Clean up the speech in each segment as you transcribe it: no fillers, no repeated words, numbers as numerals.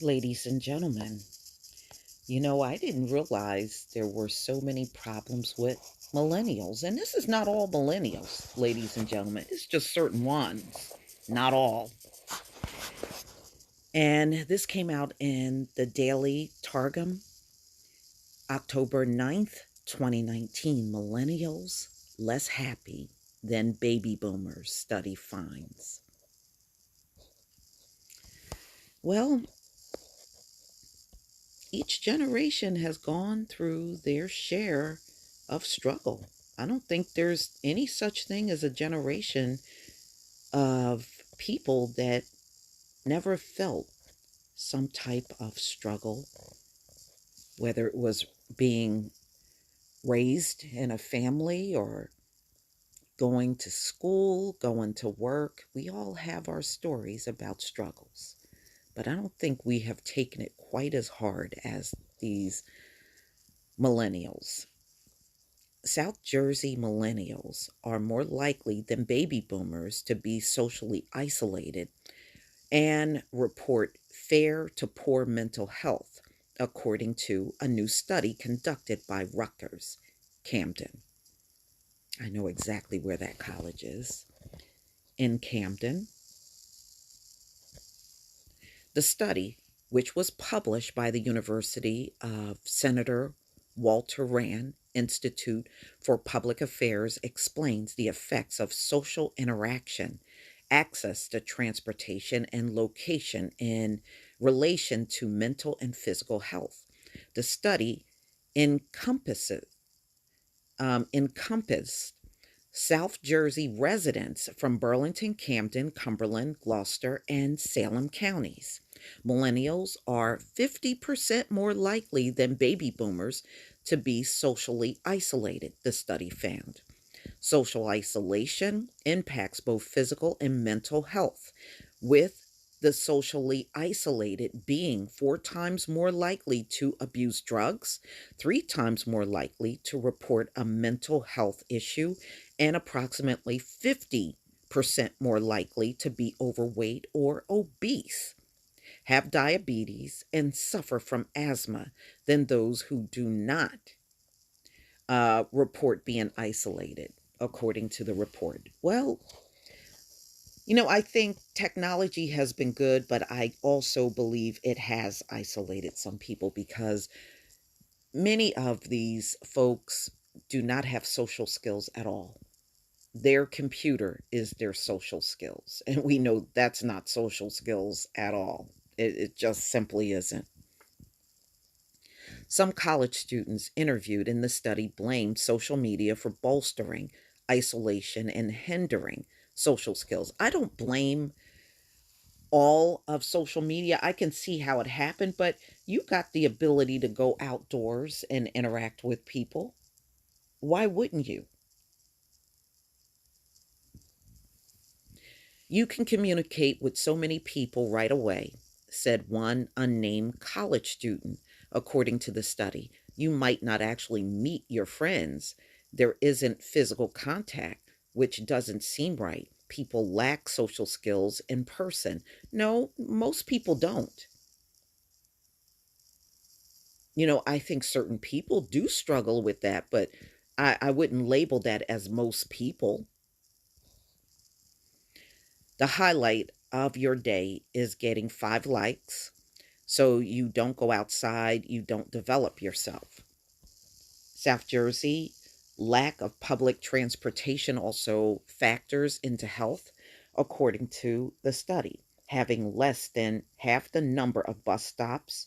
Ladies and gentlemen, I didn't realize there were so many problems with millennials. And this is not all millennials, ladies and gentlemen. It's just certain ones, not all. And this came out in the Daily Targum, October 9th, 2019. Millennials less happy than baby boomers, study finds. Well, each generation has gone through their share of struggle. I don't think there's any such thing as a generation of people that never felt some type of struggle, whether it was being raised in a family or going to school, going to work. We all have our stories about struggles, but I don't think we have taken it quite as hard as these millennials. South Jersey millennials are more likely than baby boomers to be socially isolated and report fair to poor mental health, according to a new study conducted by Rutgers, Camden. I know exactly where that college is. In Camden, the study, which was published by the University of Senator Walter Rand Institute for Public Affairs, explains the effects of social interaction, access to transportation, and location in relation to mental and physical health. The study encompasses encompassed South Jersey residents from Burlington, Camden, Cumberland, Gloucester, and Salem counties. Millennials are 50% more likely than baby boomers to be socially isolated, the study found. Social isolation impacts both physical and mental health, with the socially isolated being 4 times more likely to abuse drugs, 3 times more likely to report a mental health issue, and approximately 50% more likely to be overweight or obese, have diabetes, and suffer from asthma than those who do not report being isolated, according to the report. Well, I think technology has been good, but I also believe it has isolated some people because many of these folks do not have social skills at all. Their computer is their social skills. And we know that's not social skills at all. It just simply isn't. Some college students interviewed in the study blamed social media for bolstering isolation and hindering social skills. I don't blame all of social media. I can see how it happened, but you got the ability to go outdoors and interact with people. Why wouldn't you? You can communicate with so many people right away, said one unnamed college student, according to the study. You might not actually meet your friends. There isn't physical contact, which doesn't seem right. People lack social skills in person. No, most people don't. I think certain people do struggle with that, but I wouldn't label that as most people. The highlight of your day is getting 5 likes. So you don't go outside, you don't develop yourself. South Jersey, lack of public transportation also factors into health, according to the study. Having less than half the number of bus stops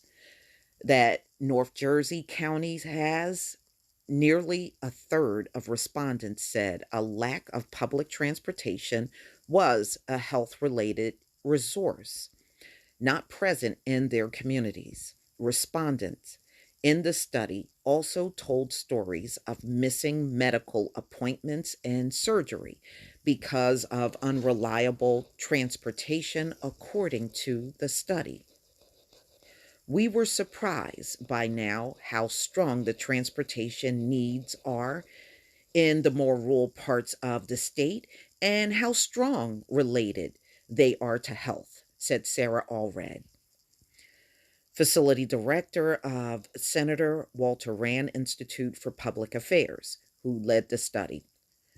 that North Jersey counties has, nearly a third of respondents said a lack of public transportation was a health related resource not present in their communities. Respondents in the study also told stories of missing medical appointments and surgery because of unreliable transportation, according to the study. We were surprised by now how strong the transportation needs are in the more rural parts of the state and how strong related they are to health, said Sarah Allred, facility director of Senator Walter Rand Institute for Public Affairs, who led the study.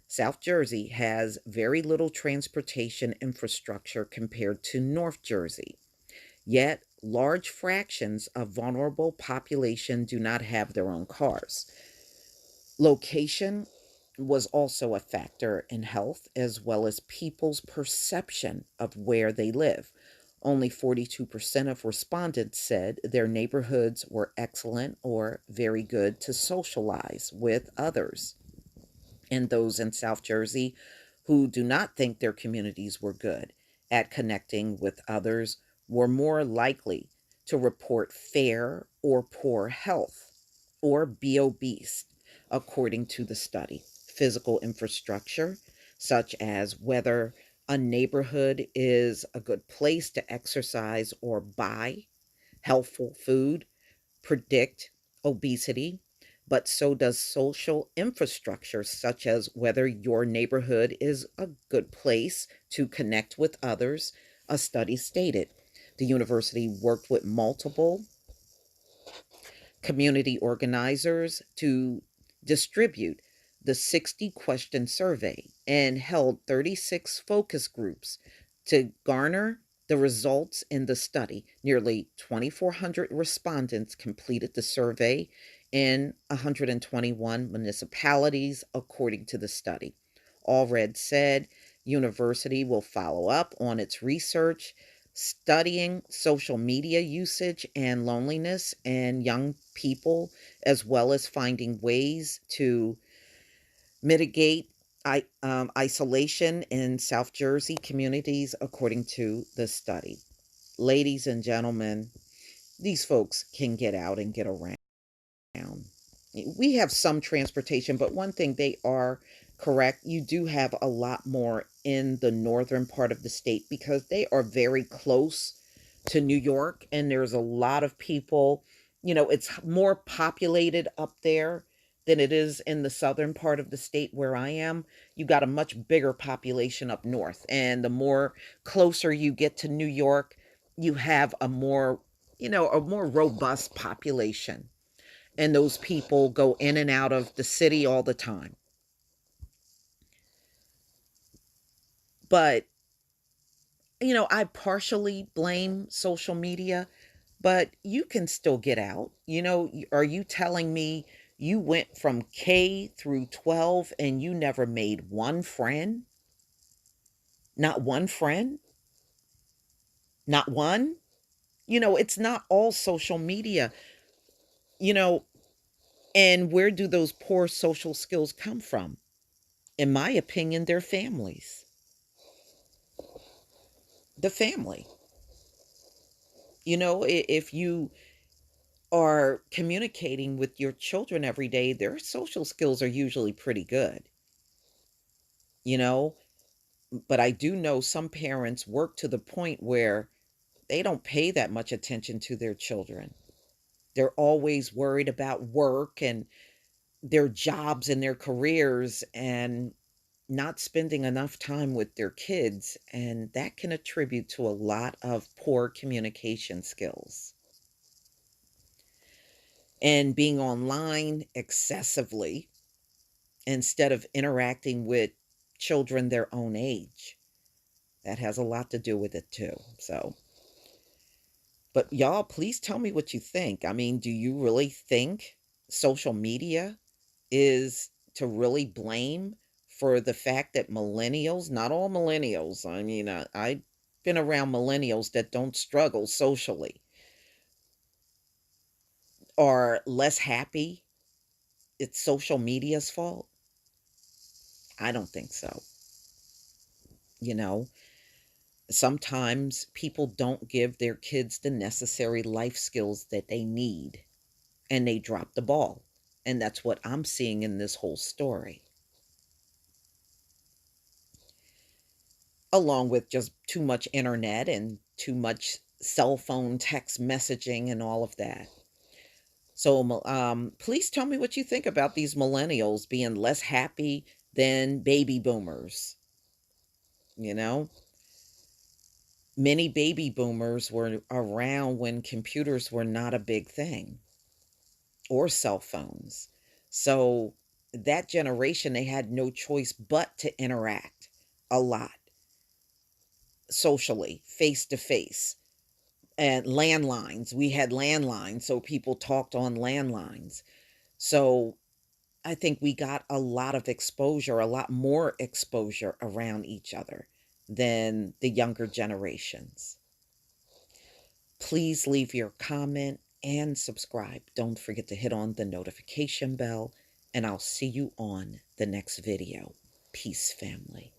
South Jersey has very little transportation infrastructure compared to North Jersey. Yet, large fractions of vulnerable population do not have their own cars. Location was also a factor in health as well as people's perception of where they live. Only 42% of respondents said their neighborhoods were excellent or very good to socialize with others. And those in South Jersey who do not think their communities were good at connecting with others were more likely to report fair or poor health or be obese, according to the study. Physical infrastructure, such as whether a neighborhood is a good place to exercise or buy healthful food, predict obesity, but so does social infrastructure, such as whether your neighborhood is a good place to connect with others. A study stated the university worked with multiple community organizers to distribute the 60 question survey and held 36 focus groups to garner the results in the study. Nearly 2,400 respondents completed the survey in 121 municipalities, according to the study. Allred said university will follow up on its research studying social media usage and loneliness in young people, as well as finding ways to mitigate isolation in South Jersey communities, according to the study. Ladies and gentlemen, these folks can get out and get around. We have some transportation, but one thing they are correct, you do have a lot more in the northern part of the state because they are very close to New York and there's a lot of people, it's more populated up there than it is in the southern part of the state where I am. You got a much bigger population up north, and the more closer you get to New York, you have a more robust population, and those people go in and out of the city all the time. But, I partially blame social media, but you can still get out. Are you telling me you went from K through 12 and you never made one friend? Not one friend? Not one? It's not all social media, you know, and where do those poor social skills come from? In my opinion, they're families. The family. If you are communicating with your children every day, their social skills are usually pretty good, you know? But I do know some parents work to the point where they don't pay that much attention to their children. They're always worried about work and their jobs and their careers and not spending enough time with their kids. And that can attribute to a lot of poor communication skills. And being online excessively instead of interacting with children their own age. That has a lot to do with it too. So, but y'all, please tell me what you think. I mean, do you really think social media is to really blame for the fact that millennials, not all millennials, I mean, I've been around millennials that don't struggle socially, are less happy? It's social media's fault? I don't think so. You know, sometimes people don't give their kids the necessary life skills that they need and they drop the ball. And that's what I'm seeing in this whole story, along with just too much internet and too much cell phone text messaging and all of that. So, please tell me what you think about these millennials being less happy than baby boomers, you know? Many baby boomers were around when computers were not a big thing, or cell phones. So that generation, they had no choice but to interact a lot socially, face to face. And landlines, we had landlines, so people talked on landlines. So I think we got a lot of exposure, a lot more exposure around each other than the younger generations. Please leave your comment and subscribe. Don't forget to hit on the notification bell, and I'll see you on the next video. Peace, family.